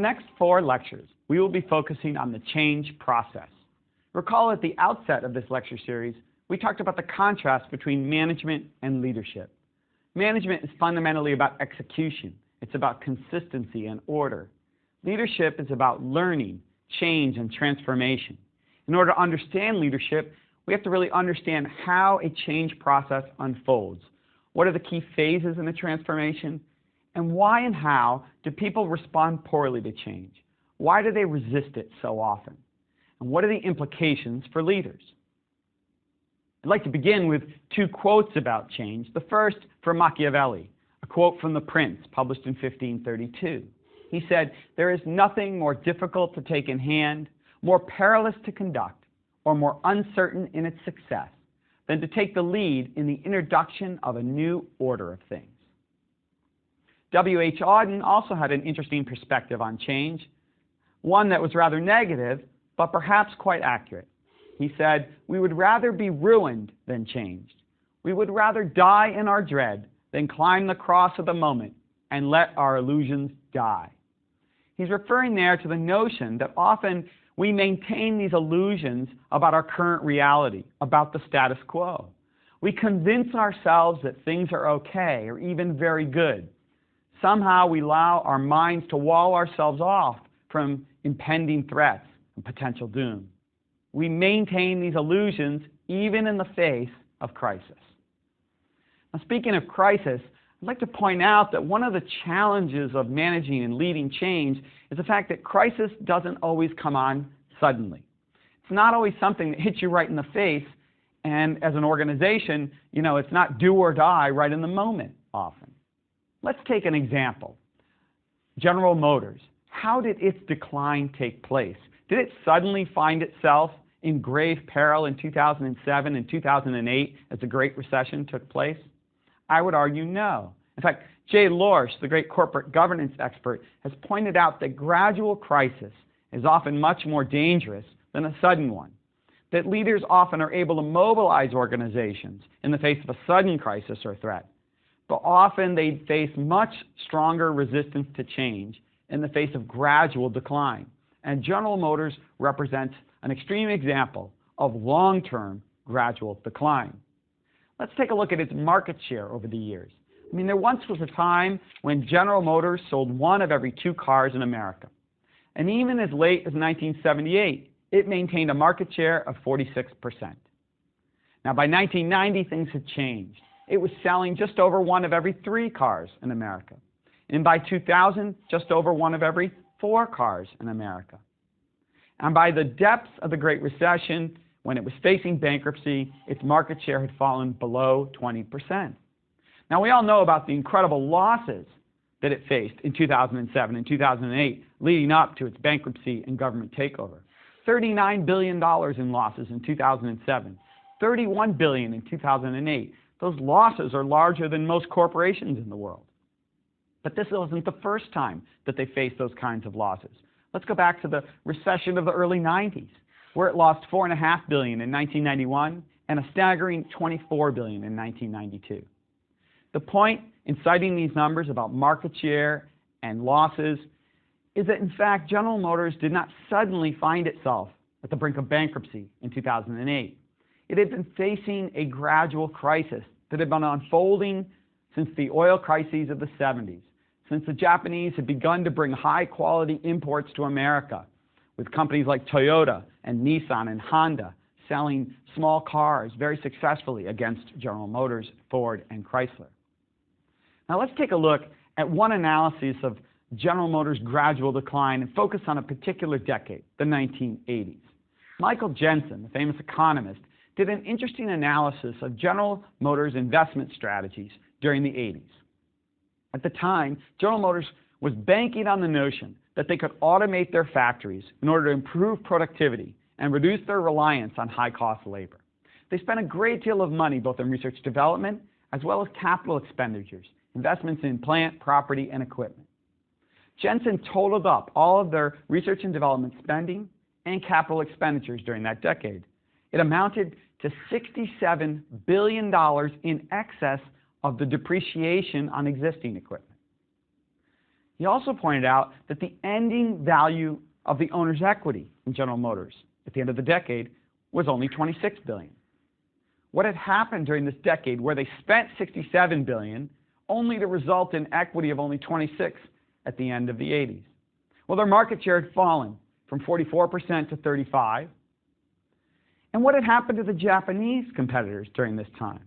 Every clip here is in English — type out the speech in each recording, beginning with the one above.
next 4 lectures, we will be focusing on the change process. Recall at the outset of this lecture series, we talked about the contrast between management and leadership. Management is fundamentally about execution. It's about consistency and order. Leadership is about learning, change, and transformation. In order to understand leadership, we have to really understand how a change process unfolds. What are the key phases in the transformation? And why and how do people respond poorly to change? Why do they resist it so often? And what are the implications for leaders? I'd like to begin with 2 quotes about change. The first from Machiavelli, a quote from The Prince, published in 1532. He said, "There is nothing more difficult to take in hand, more perilous to conduct, or more uncertain in its success than to take the lead in the introduction of a new order of things." W.H. Auden also had an interesting perspective on change, one that was rather negative, but perhaps quite accurate. He said, "We would rather be ruined than changed. We would rather die in our dread than climb the cross of the moment and let our illusions die." He's referring there to the notion that often we maintain these illusions about our current reality, about the status quo. We convince ourselves that things are okay or even very good. Somehow we allow our minds to wall ourselves off from impending threats and potential doom. We maintain these illusions even in the face of crisis. Now, speaking of crisis, I'd like to point out that one of the challenges of managing and leading change is the fact that crisis doesn't always come on suddenly. It's not always something that hits you right in the face, and as an organization, it's not do or die right in the moment often. Let's take an example. General Motors. How did its decline take place? Did it suddenly find itself in grave peril in 2007 and 2008 as the Great Recession took place? I would argue no. In fact, Jay Lorsch, the great corporate governance expert, has pointed out that gradual crisis is often much more dangerous than a sudden one. That leaders often are able to mobilize organizations in the face of a sudden crisis or threat, but often they face much stronger resistance to change in the face of gradual decline. And General Motors represents an extreme example of long-term gradual decline. Let's take a look at its market share over the years. There once was a time when General Motors sold 1 of every 2 cars in America. And even as late as 1978, it maintained a market share of 46%. Now, by 1990, things had changed. It was selling just over 1 of every 3 cars in America. And by 2000, just over 1 of every 4 cars in America. And by the depths of the Great Recession, when it was facing bankruptcy, its market share had fallen below 20%. Now, we all know about the incredible losses that it faced in 2007 and 2008, leading up to its bankruptcy and government takeover. $39 billion in losses in 2007, $31 billion in 2008. Those losses are larger than most corporations in the world. But this wasn't the first time that they faced those kinds of losses. Let's go back to the recession of the early 90s, where it lost $4.5 billion in 1991 and a staggering $24 billion in 1992. The point in citing these numbers about market share and losses is that, in fact, General Motors did not suddenly find itself at the brink of bankruptcy in 2008. It had been facing a gradual crisis that had been unfolding since the oil crises of the 70s, since the Japanese had begun to bring high-quality imports to America, with companies like Toyota and Nissan and Honda selling small cars very successfully against General Motors, Ford, and Chrysler. Now let's take a look at one analysis of General Motors' gradual decline and focus on a particular decade, the 1980s. Michael Jensen, the famous economist, did an interesting analysis of General Motors' investment strategies during the 80s. At the time, General Motors was banking on the notion that they could automate their factories in order to improve productivity and reduce their reliance on high-cost labor. They spent a great deal of money both in research development as well as capital expenditures, investments in plant, property, and equipment. Jensen totaled up all of their research and development spending and capital expenditures during that decade. It amounted to $67 billion in excess of the depreciation on existing equipment. He also pointed out that the ending value of the owner's equity in General Motors at the end of the decade was only $26 billion. What had happened during this decade where they spent $67 billion only to result in equity of only 26 at the end of the 80s? Well, their market share had fallen from 44% to 35%. And what had happened to the Japanese competitors during this time?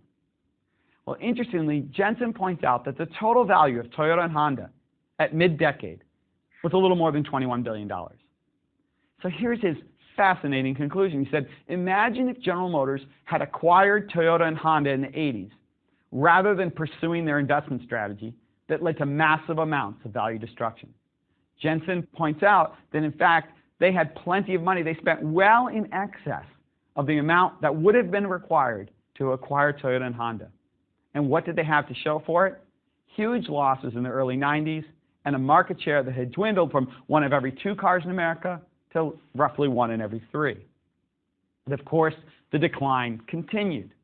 Well, interestingly, Jensen points out that the total value of Toyota and Honda at mid-decade was a little more than $21 billion. So here's his fascinating conclusion. He said, imagine if General Motors had acquired Toyota and Honda in the 80s rather than pursuing their investment strategy that led to massive amounts of value destruction. Jensen points out that, in fact, they had plenty of money. They spent well in excess of the amount that would have been required to acquire Toyota and Honda. And what did they have to show for it? Huge losses in the early 90s and a market share that had dwindled from 1 of every 2 cars in America to roughly 1 in every 3. But of course, the decline continued.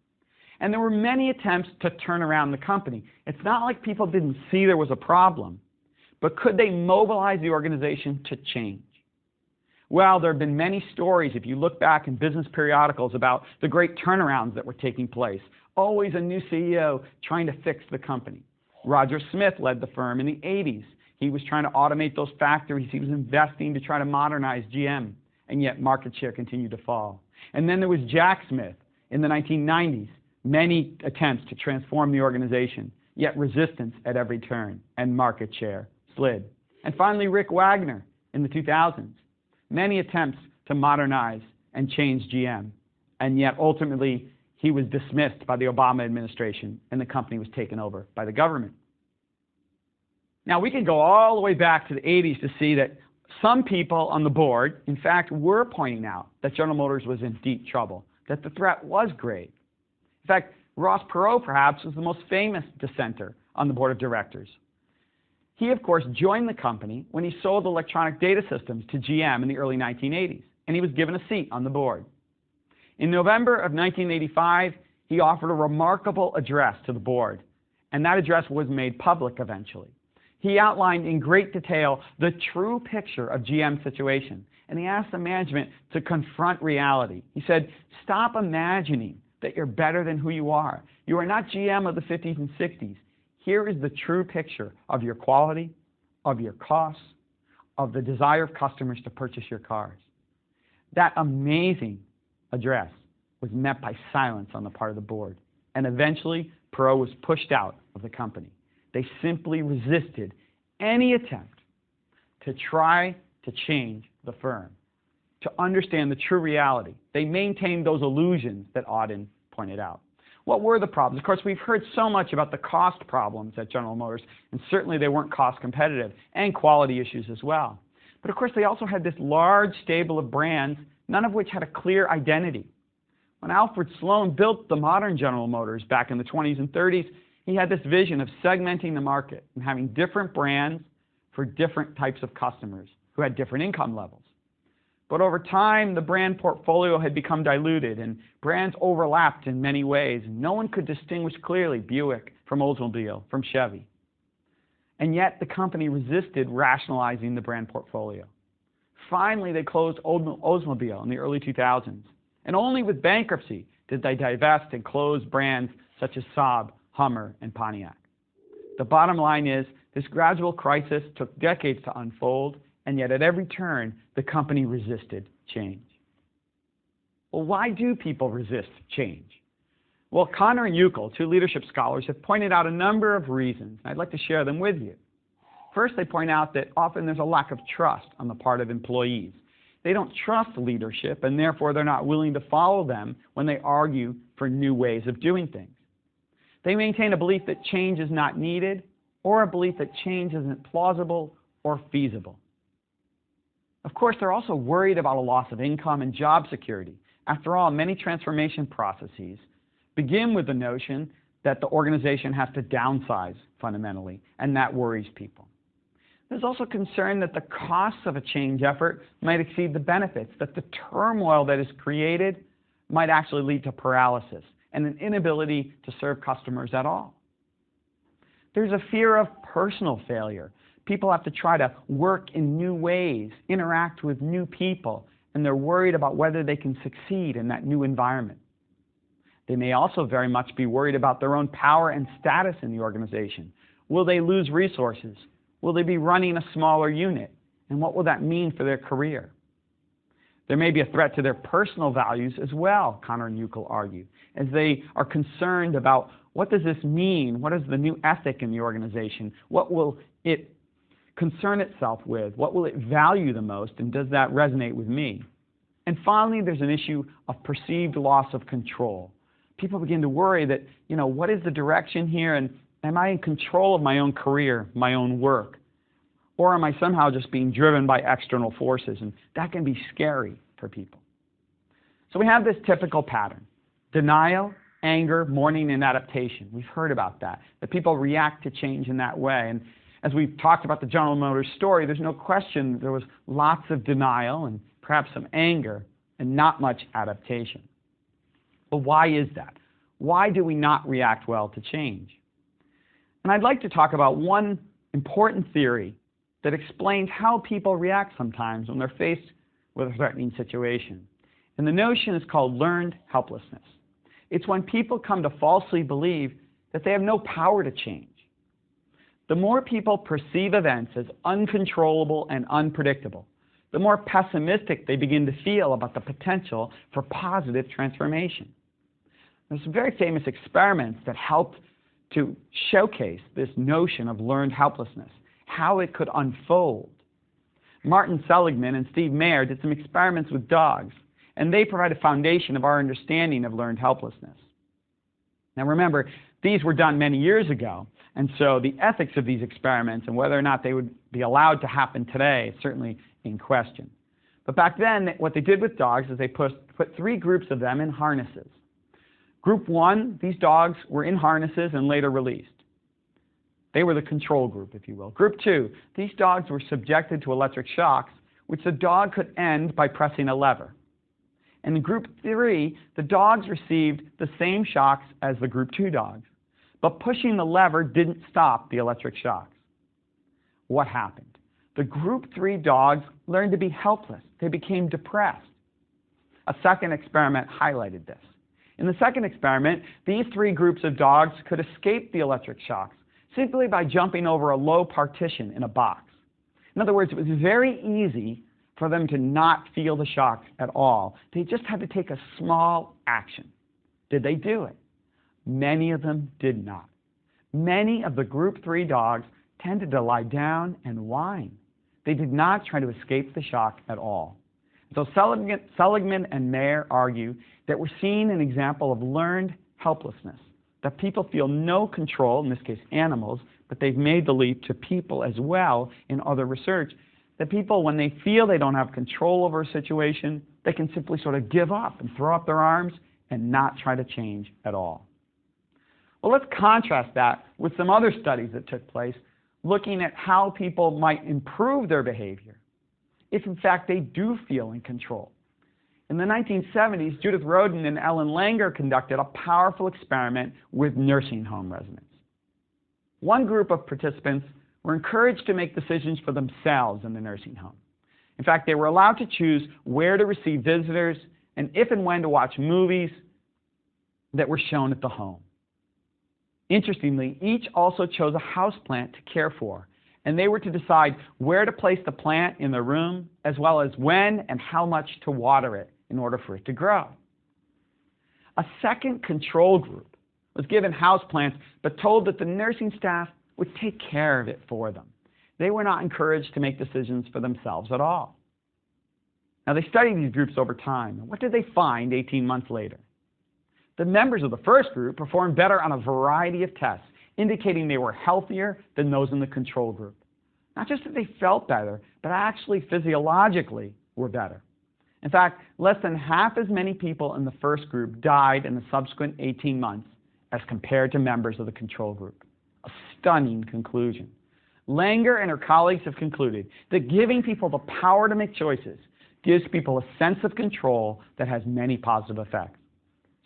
And there were many attempts to turn around the company. It's not like people didn't see there was a problem, but could they mobilize the organization to change? Well, there have been many stories, if you look back in business periodicals, about the great turnarounds that were taking place. Always a new CEO trying to fix the company. Roger Smith led the firm in the 80s. He was trying to automate those factories. He was investing to try to modernize GM, and yet market share continued to fall. And then there was Jack Smith in the 1990s. Many attempts to transform the organization, yet resistance at every turn, and market share slid. And finally, Rick Wagner in the 2000s. Many attempts to modernize and change GM, and yet ultimately he was dismissed by the Obama administration and the company was taken over by the government. Now, we can go all the way back to the 80s to see that some people on the board, in fact, were pointing out that General Motors was in deep trouble, that the threat was grave. In fact, Ross Perot, perhaps, was the most famous dissenter on the board of directors. He, of course, joined the company when he sold electronic data systems to GM in the early 1980s, and he was given a seat on the board. In November of 1985, he offered a remarkable address to the board, and that address was made public eventually. He outlined in great detail the true picture of GM's situation, and he asked the management to confront reality. He said, stop imagining that you're better than who you are. You are not GM of the 50s and 60s. Here is the true picture of your quality, of your costs, of the desire of customers to purchase your cars. That amazing address was met by silence on the part of the board, and eventually Perot was pushed out of the company. They simply resisted any attempt to try to change the firm, to understand the true reality. They maintained those illusions that Auden pointed out. What were the problems? Of course, we've heard so much about the cost problems at General Motors, and certainly they weren't cost competitive, and quality issues as well. But of course, they also had this large stable of brands, none of which had a clear identity. When Alfred Sloan built the modern General Motors back in the 20s and 30s, he had this vision of segmenting the market and having different brands for different types of customers who had different income levels. But over time, the brand portfolio had become diluted and brands overlapped in many ways. No one could distinguish clearly Buick from Oldsmobile, from Chevy. And yet the company resisted rationalizing the brand portfolio. Finally, they closed Oldsmobile in the early 2000s. And only with bankruptcy did they divest and close brands such as Saab, Hummer, and Pontiac. The bottom line is, this gradual crisis took decades to unfold, and yet at every turn, the company resisted change. Well, why do people resist change? Well, Connor and Uckel, 2 leadership scholars, have pointed out a number of reasons. I'd like to share them with you. First, they point out that often there's a lack of trust on the part of employees. They don't trust leadership, and therefore they're not willing to follow them when they argue for new ways of doing things. They maintain a belief that change is not needed, or a belief that change isn't plausible or feasible. Of course, they're also worried about a loss of income and job security. After all, many transformation processes begin with the notion that the organization has to downsize fundamentally, and that worries people. There's also concern that the costs of a change effort might exceed the benefits, that the turmoil that is created might actually lead to paralysis and an inability to serve customers at all. There's a fear of personal failure. People have to try to work in new ways, interact with new people, and they're worried about whether they can succeed in that new environment. They may also very much be worried about their own power and status in the organization. Will they lose resources? Will they be running a smaller unit? And what will that mean for their career? There may be a threat to their personal values as well, Connor and Uckel argue, as they are concerned about what does this mean? What is the new ethic in the organization? What will it concern itself with? What will it value the most? And does that resonate with me? And finally, there's an issue of perceived loss of control. People begin to worry that, what is the direction here? And am I in control of my own career, my own work? Or am I somehow just being driven by external forces? And that can be scary for people. So we have this typical pattern: denial, anger, mourning, and adaptation. We've heard about that people react to change in that way. And as we've talked about the General Motors story, there's no question there was lots of denial and perhaps some anger and not much adaptation. But why is that? Why do we not react well to change? And I'd like to talk about one important theory that explains how people react sometimes when they're faced with a threatening situation. And the notion is called learned helplessness. It's when people come to falsely believe that they have no power to change. The more people perceive events as uncontrollable and unpredictable, the more pessimistic they begin to feel about the potential for positive transformation. There's some very famous experiments that helped to showcase this notion of learned helplessness, how it could unfold. Martin Seligman and Steve Mayer did some experiments with dogs, and they provide a foundation of our understanding of learned helplessness. Now remember, these were done many years ago, and so the ethics of these experiments and whether or not they would be allowed to happen today is certainly in question. But back then, what they did with dogs is they put 3 groups of them in harnesses. Group 1, these dogs were in harnesses and later released. They were the control group, if you will. Group 2, these dogs were subjected to electric shocks, which the dog could end by pressing a lever. And in Group 3, the dogs received the same shocks as the Group 2 dogs, but pushing the lever didn't stop the electric shocks. What happened? The Group 3 dogs learned to be helpless. They became depressed. A second experiment highlighted this. In the second experiment, these 3 groups of dogs could escape the electric shocks simply by jumping over a low partition in a box. In other words, it was very easy for them to not feel the shocks at all. They just had to take a small action. Did they do it? Many of them did not. Many of the Group 3 dogs tended to lie down and whine. They did not try to escape the shock at all. So Seligman and Mayer argue that we're seeing an example of learned helplessness, that people feel no control, in this case animals, but they've made the leap to people as well in other research, that people, when they feel they don't have control over a situation, they can simply sort of give up and throw up their arms and not try to change at all. Well, let's contrast that with some other studies that took place looking at how people might improve their behavior if, in fact, they do feel in control. In the 1970s, Judith Rodin and Ellen Langer conducted a powerful experiment with nursing home residents. One group of participants were encouraged to make decisions for themselves in the nursing home. In fact, they were allowed to choose where to receive visitors and if and when to watch movies that were shown at the home. Interestingly, each also chose a houseplant to care for, and they were to decide where to place the plant in the room, as well as when and how much to water it in order for it to grow. A second control group was given houseplants, but told that the nursing staff would take care of it for them. They were not encouraged to make decisions for themselves at all. Now, they studied these groups over time. What did they find 18 months later? The members of the first group performed better on a variety of tests, indicating they were healthier than those in the control group. Not just that they felt better, but actually physiologically were better. In fact, less than half as many people in the first group died in the subsequent 18 months as compared to members of the control group. A stunning conclusion. Langer and her colleagues have concluded that giving people the power to make choices gives people a sense of control that has many positive effects.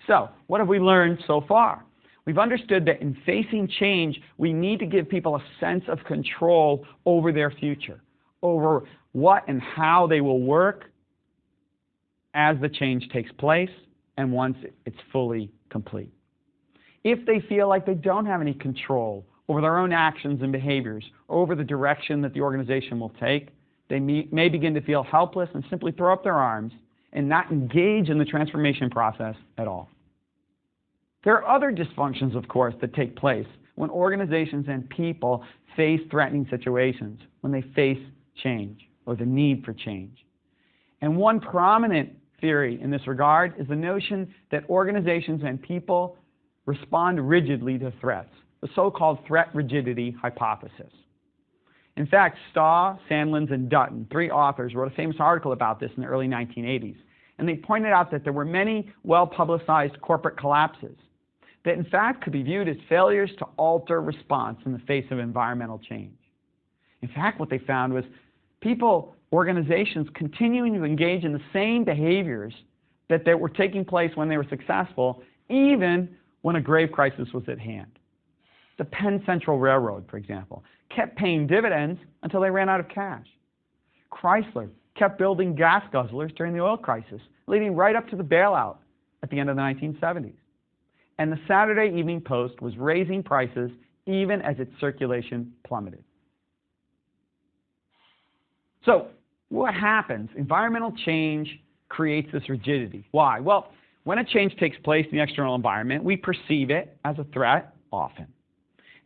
So, what have we learned so far? We've understood that in facing change, we need to give people a sense of control over their future, over what and how they will work as the change takes place and once it's fully complete. If they feel like they don't have any control over their own actions and behaviors, or over the direction that the organization will take, they may begin to feel helpless and simply throw up their arms and not engage in the transformation process at all. There are other dysfunctions, of course, that take place when organizations and people face threatening situations, when they face change or the need for change. And one prominent theory in this regard is the notion that organizations and people respond rigidly to threats, the so-called threat rigidity hypothesis. In fact, Staw, Sandlins, and Dutton, three authors, wrote a famous article about this in the early 1980s. And they pointed out that there were many well-publicized corporate collapses that in fact could be viewed as failures to alter response in the face of environmental change. In fact, what they found was people, organizations, continuing to engage in the same behaviors that were taking place when they were successful, even when a grave crisis was at hand. The Penn Central Railroad, for example, kept paying dividends until they ran out of cash. Chrysler kept building gas guzzlers during the oil crisis, leading right up to the bailout at the end of the 1970s. And the Saturday Evening Post was raising prices even as its circulation plummeted. So what happens? Environmental change creates this rigidity. Why? Well, when a change takes place in the external environment, we perceive it as a threat often.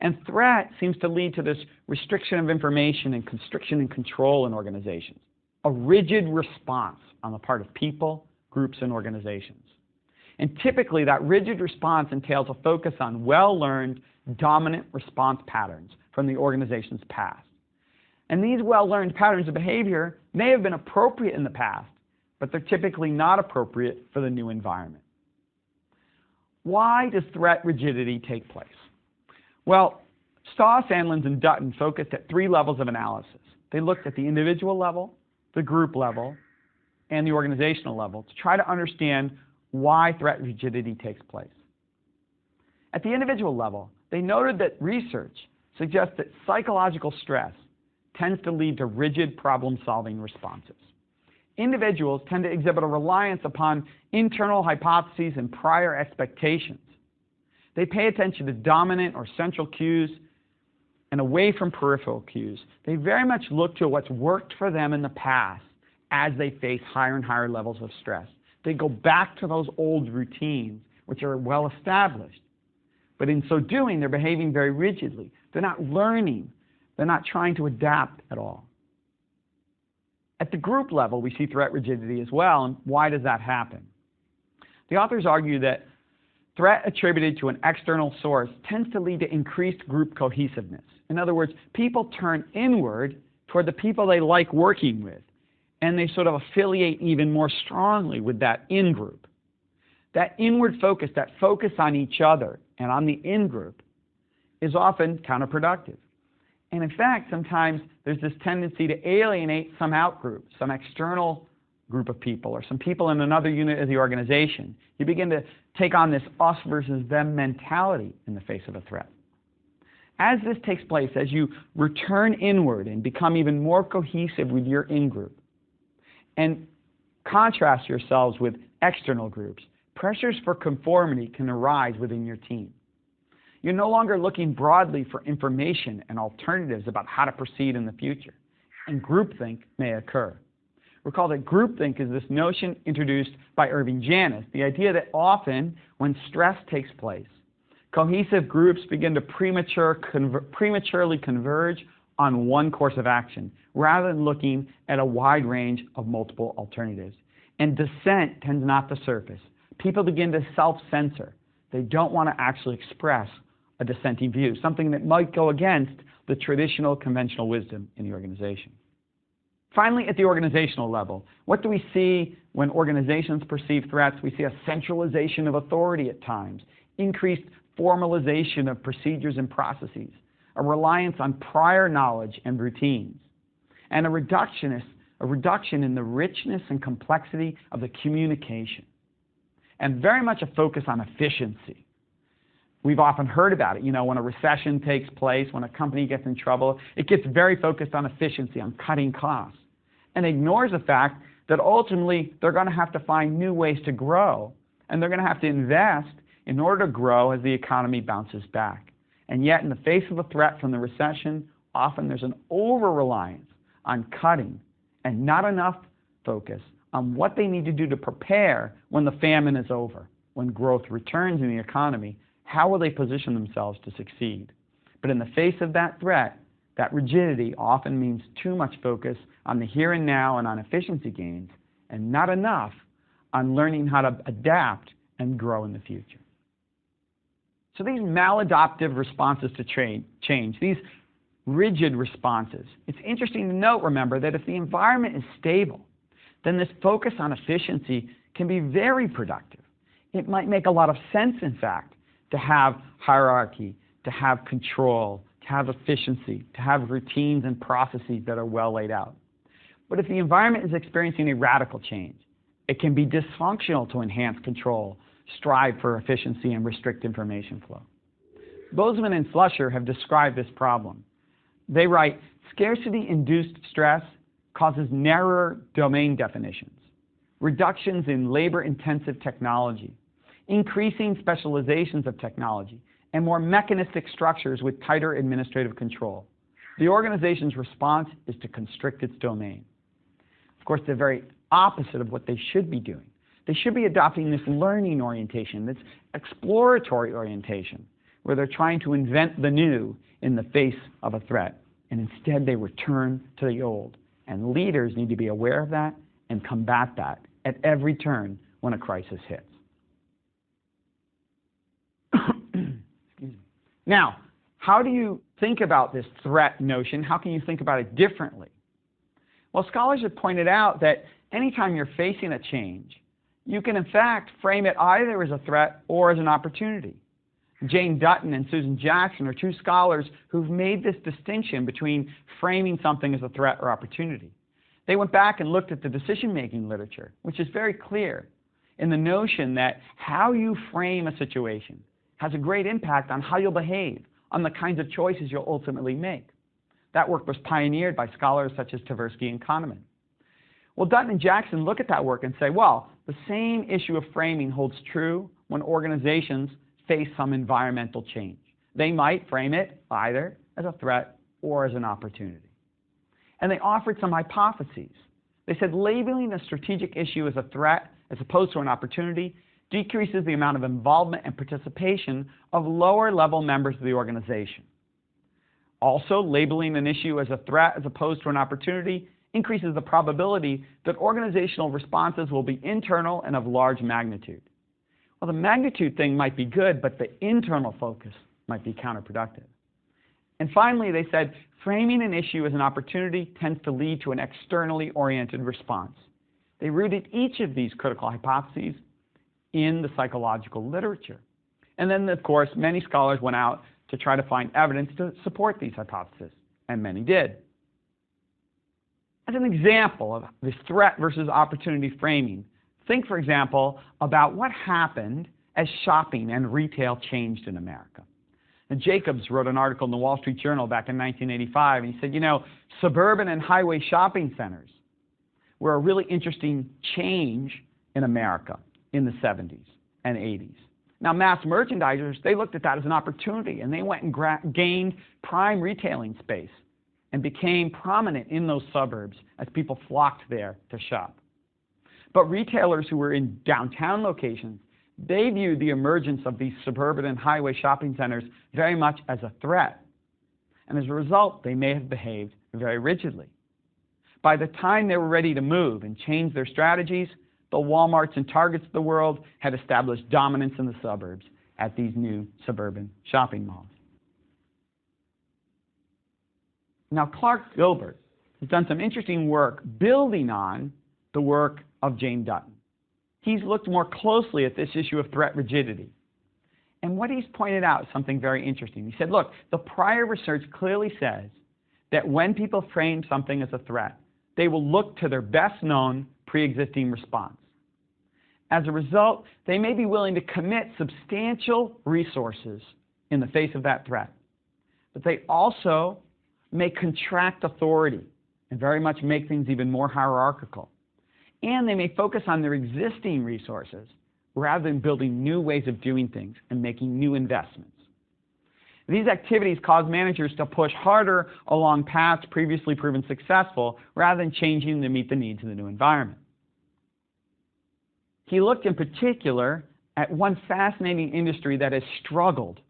And threat seems to lead to this restriction of information and constriction and control in organizations, a rigid response on the part of people, groups, and organizations. And typically, that rigid response entails a focus on well-learned, dominant response patterns from the organization's past. And these well-learned patterns of behavior may have been appropriate in the past, but they're typically not appropriate for the new environment. Why does threat rigidity take place? Well, Staw, Sandlins, and Dutton focused at three levels of analysis. They looked at the individual level, the group level, and the organizational level to try to understand why threat rigidity takes place. At the individual level, they noted that research suggests that psychological stress tends to lead to rigid problem-solving responses. Individuals tend to exhibit a reliance upon internal hypotheses and prior expectations. They pay attention to dominant or central cues and away from peripheral cues. They very much look to what's worked for them in the past as they face higher and higher levels of stress. They go back to those old routines, which are well established. But in so doing, they're behaving very rigidly. They're not learning. They're not trying to adapt at all. At the group level, we see threat rigidity as well. And why does that happen? The authors argue that threat attributed to an external source tends to lead to increased group cohesiveness. In other words, people turn inward toward the people they like working with, and they sort of affiliate even more strongly with that in-group. That inward focus, that focus on each other and on the in-group, is often counterproductive. And in fact, sometimes there's this tendency to alienate some out-group, some external group of people, or some people in another unit of the organization. You begin to take on this us versus them mentality in the face of a threat. As this takes place, as you return inward and become even more cohesive with your in-group, and contrast yourselves with external groups, pressures for conformity can arise within your team. You're no longer looking broadly for information and alternatives about how to proceed in the future, and groupthink may occur. Recall that groupthink is this notion introduced by Irving Janis, the idea that often when stress takes place, cohesive groups begin to prematurely converge on one course of action, rather than looking at a wide range of multiple alternatives. And dissent tends not to surface. People begin to self-censor. They don't want to actually express a dissenting view, something that might go against the traditional conventional wisdom in the organization. Finally, at the organizational level, what do we see when organizations perceive threats? We see a centralization of authority at times, increased formalization of procedures and processes, a reliance on prior knowledge and routines, and a reduction in the richness and complexity of the communication, and very much a focus on efficiency. We've often heard about it. You know, when a recession takes place, when a company gets in trouble, it gets very focused on efficiency, on cutting costs, and ignores the fact that ultimately they're going to have to find new ways to grow, and they're going to have to invest in order to grow as the economy bounces back. And yet, in the face of a threat from the recession, often there's an over-reliance on cutting and not enough focus on what they need to do to prepare when the famine is over, when growth returns in the economy. How will they position themselves to succeed? But in the face of that threat, that rigidity often means too much focus on the here and now and on efficiency gains, and not enough on learning how to adapt and grow in the future. So these maladaptive responses to change, these rigid responses, it's interesting to note, remember, that if the environment is stable, then this focus on efficiency can be very productive. It might make a lot of sense, in fact, to have hierarchy, to have control, to have efficiency, to have routines and processes that are well laid out. But if the environment is experiencing a radical change, it can be dysfunctional to enhance control, strive for efficiency, and restrict information flow. Bozeman and Slusher have described this problem. They write, scarcity-induced stress causes narrower domain definitions, reductions in labor-intensive technology, increasing specializations of technology, and more mechanistic structures with tighter administrative control. The organization's response is to constrict its domain. Of course, the very opposite of what they should be doing. They should be adopting this learning orientation, this exploratory orientation, where they're trying to invent the new in the face of a threat. And instead, they return to the old. And leaders need to be aware of that and combat that at every turn when a crisis hits. Now, how do you think about this threat notion? How can you think about it differently? Well, scholars have pointed out that anytime you're facing a change, you can in fact frame it either as a threat or as an opportunity. Jane Dutton and Susan Jackson are two scholars who've made this distinction between framing something as a threat or opportunity. They went back and looked at the decision-making literature, which is very clear in the notion that how you frame a situation has a great impact on how you'll behave, on the kinds of choices you'll ultimately make. That work was pioneered by scholars such as Tversky and Kahneman. Well, Dutton and Jackson look at that work and say, well, the same issue of framing holds true when organizations face some environmental change. They might frame it either as a threat or as an opportunity. And they offered some hypotheses. They said labeling a strategic issue as a threat as opposed to an opportunity decreases the amount of involvement and participation of lower-level members of the organization. Also, labeling an issue as a threat as opposed to an opportunity increases the probability that organizational responses will be internal and of large magnitude. Well, the magnitude thing might be good, but the internal focus might be counterproductive. And finally, they said framing an issue as an opportunity tends to lead to an externally oriented response. They rooted each of these critical hypotheses in the psychological literature. And then, of course, many scholars went out to try to find evidence to support these hypotheses, and many did. As an example of this threat versus opportunity framing, think, for example, about what happened as shopping and retail changed in America. And Jacobs wrote an article in the Wall Street Journal back in 1985, and he said, you know, suburban and highway shopping centers were a really interesting change in America in the 70s and 80s. Now, mass merchandisers, they looked at that as an opportunity, and they went and gained prime retailing space and became prominent in those suburbs as people flocked there to shop. But retailers who were in downtown locations, they viewed the emergence of these suburban and highway shopping centers very much as a threat. And as a result, they may have behaved very rigidly. By the time they were ready to move and change their strategies, the Walmarts and Targets of the world had established dominance in the suburbs at these new suburban shopping malls. Now, Clark Gilbert has done some interesting work building on the work of Jane Dutton. He's looked more closely at this issue of threat rigidity. And what he's pointed out is something very interesting. He said, look, the prior research clearly says that when people frame something as a threat, they will look to their best-known pre-existing response. As a result, they may be willing to commit substantial resources in the face of that threat. But they also may contract authority and very much make things even more hierarchical. And they may focus on their existing resources rather than building new ways of doing things and making new investments. These activities cause managers to push harder along paths previously proven successful rather than changing to meet the needs of the new environment. He looked in particular at one fascinating industry that has struggled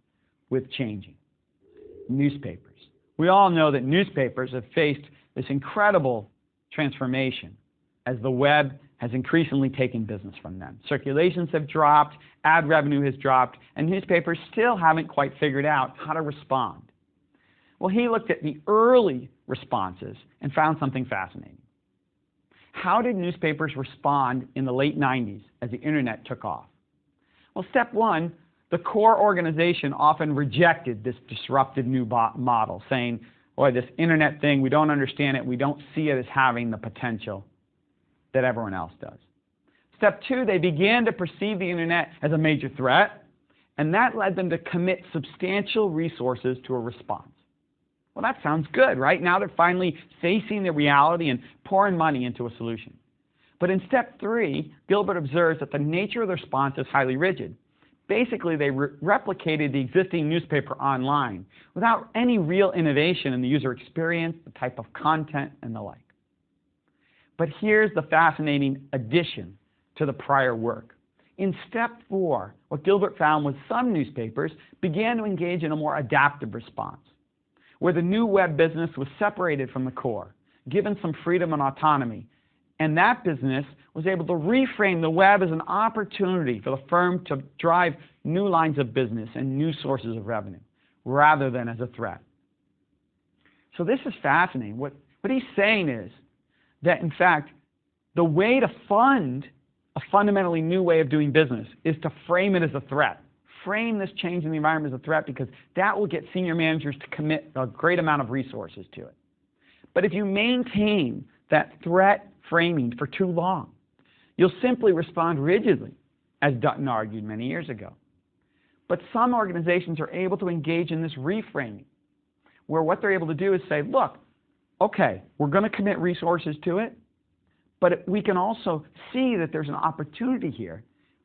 with changing: newspapers. We all know that newspapers have faced this incredible transformation as the web has increasingly taken business from them. Circulations have dropped, ad revenue has dropped, and newspapers still haven't quite figured out how to respond. Well, he looked at the early responses and found something fascinating. How did newspapers respond in the late 90s as the internet took off? Well, step one, the core organization often rejected this disruptive new model, saying, boy, this internet thing, we don't understand it, we don't see it as having the potential that everyone else does. Step two, they began to perceive the internet as a major threat, and that led them to commit substantial resources to a response. Well, that sounds good, right? Now they're finally facing the reality and pouring money into a solution. But in step three, Gilbert observes that the nature of the response is highly rigid. Basically, they replicated the existing newspaper online without any real innovation in the user experience, the type of content, and the like. But here's the fascinating addition to the prior work. In step four, what Gilbert found was some newspapers began to engage in a more adaptive response, where the new web business was separated from the core, given some freedom and autonomy, and that business was able to reframe the web as an opportunity for the firm to drive new lines of business and new sources of revenue, rather than as a threat. So this is fascinating. What he's saying is that, in fact, the way to fund a fundamentally new way of doing business is to frame it as a threat. Frame this change in the environment as a threat, because that will get senior managers to commit a great amount of resources to it. But if you maintain that threat framing for too long, you'll simply respond rigidly, as Dutton argued many years ago. But some organizations are able to engage in this reframing, where what they're able to do is say, look, okay, we're going to commit resources to it, but we can also see that there's an opportunity here.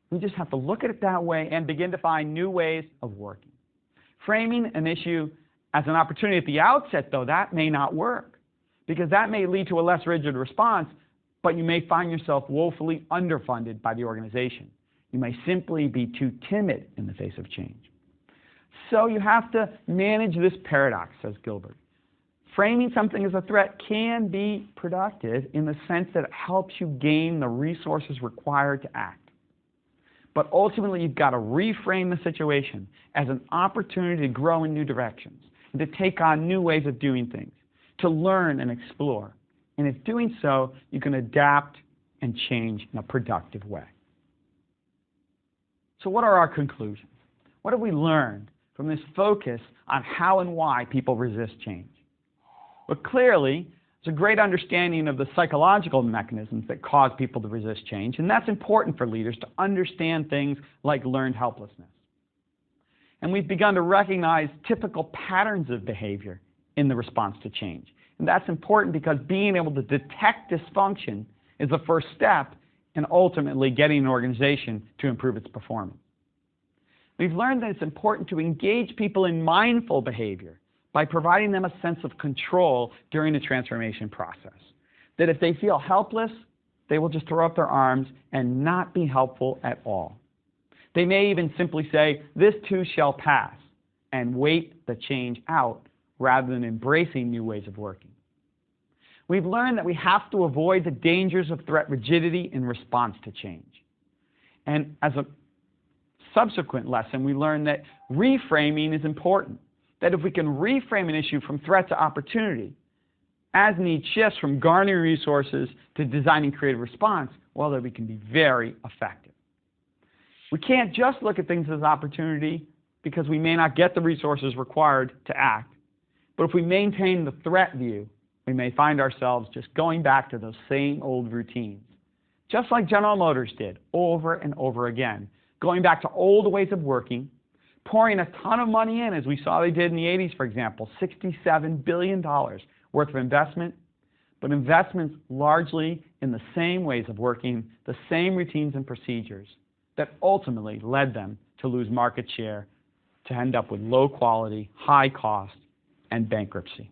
We just have to look at it that way and begin to find new ways of working. Framing an issue as an opportunity at the outset, though, that may not work, because that may lead to a less rigid response, but you may find yourself woefully underfunded by the organization. You may simply be too timid in the face of change. So you have to manage this paradox, says Gilbert. Framing something as a threat can be productive in the sense that it helps you gain the resources required to act. But ultimately, you've got to reframe the situation as an opportunity to grow in new directions, and to take on new ways of doing things, to learn and explore. And if doing so, you can adapt and change in a productive way. So what are our conclusions? What have we learned from this focus on how and why people resist change? But clearly, there's a great understanding of the psychological mechanisms that cause people to resist change, and that's important for leaders to understand things like learned helplessness. And we've begun to recognize typical patterns of behavior in the response to change. And that's important because being able to detect dysfunction is the first step in ultimately getting an organization to improve its performance. We've learned that it's important to engage people in mindful behavior by providing them a sense of control during the transformation process. That if they feel helpless, they will just throw up their arms and not be helpful at all. They may even simply say, "This too shall pass," and wait the change out rather than embracing new ways of working. We've learned that we have to avoid the dangers of threat rigidity in response to change. And as a subsequent lesson, we learned that reframing is important. That if we can reframe an issue from threat to opportunity, as need shifts from garnering resources to designing creative response, well, that we can be very effective. We can't just look at things as opportunity because we may not get the resources required to act. But if we maintain the threat view, we may find ourselves just going back to those same old routines, just like General Motors did over and over again, going back to old ways of working, pouring a ton of money in, as we saw they did in the 80s, for example, $67 billion worth of investment, but investments largely in the same ways of working, the same routines and procedures that ultimately led them to lose market share, to end up with low quality, high cost, and bankruptcy.